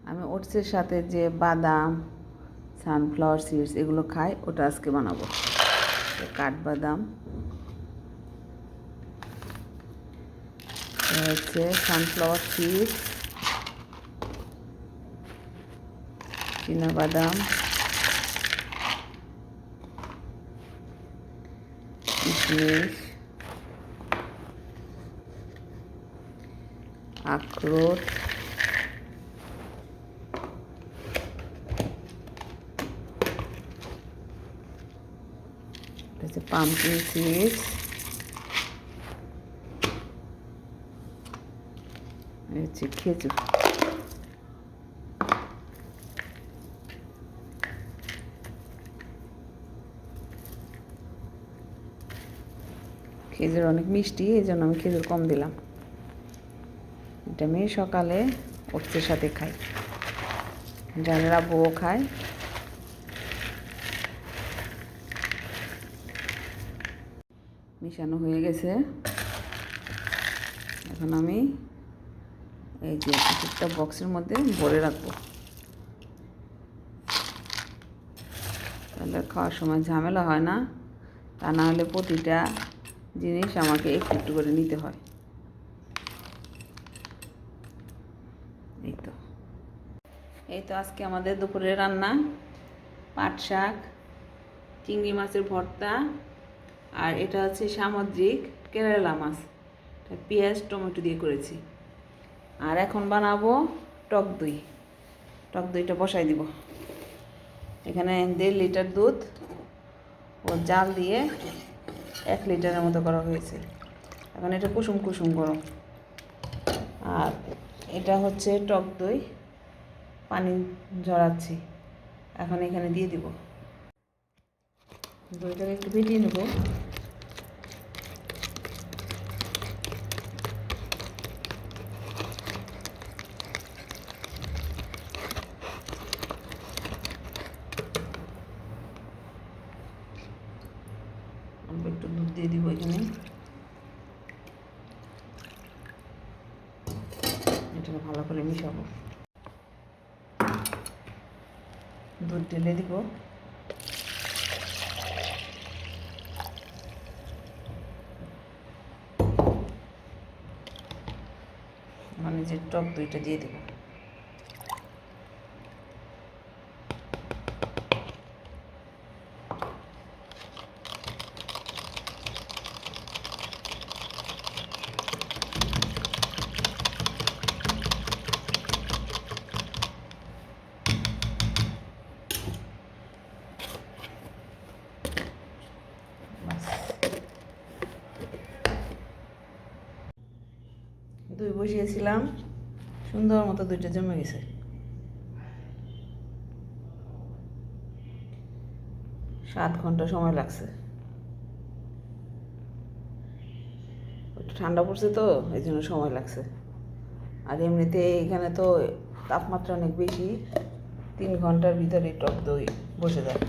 আমি ওটসের সাথে যে বাদাম, সানফ্লাওয়ার সিডস এগুলো খাই, ওটা আজকে বানাবো। কাঠবাদাম, হচ্ছে সানফ্লাওয়ার সিডস, চীনাবাদাম, কিশমিশ, আখরোট, পাম্পকিন সিডস, হচ্ছে খেজুর। খেজুর অনেক মিষ্টি, এই জন্য আমি খেজুর কম দিলাম। এটা আমি সকালে ওটসের সাথে খাই, যারা বউ খায়। মিশানো হয়ে গেছে। এখন আমি এই যে একটা বক্সের মধ্যে ভরে রাখবো, তাহলে খাওয়ার সময় ঝামেলা হয় না। তা না হলে প্রতিটা জিনিস আমাকে একটু একটু করে নিতে হয়। এই তো আজকে আমাদের দুপুরের রান্না: পাট শাক, চিংড়ি মাছের ভর্তা, আর এটা হচ্ছে সামুদ্রিক কেরালা মাছ, পেঁয়াজ টমেটো দিয়ে করেছি। আর এখন বানাবো টক দই। টক দইটা বসাই দিব। এখানে 1.5 লিটার দুধ ও জাল দিয়ে 1 লিটারের মতো করা হয়েছে। এখন এটা কুসুম কুসুম গরম। আর এটা হচ্ছে টক দই, পানি ঝরাচ্ছি, এখন এখানে দিয়ে দিব। দইটাকে একটু ফেটিয়ে নেব। অল্প একটু দুধ দিয়ে দিব এখানে। এটাকে ভালো করে মিশাবো। দুধ ঢেলে দিব। মানে যে টক দইটা দিয়ে দেব। দই বসিয়েছিলাম, সুন্দর মতো দইটা জমে গেছে। 7 ঘন্টা সময় লাগছে। একটু ঠান্ডা পড়ছে তো, এই জন্য সময় লাগছে। আর এমনিতে এখানে তো তাপমাত্রা অনেক বেশি, 3 ঘন্টার ভিতরে টক দই বসে যায়।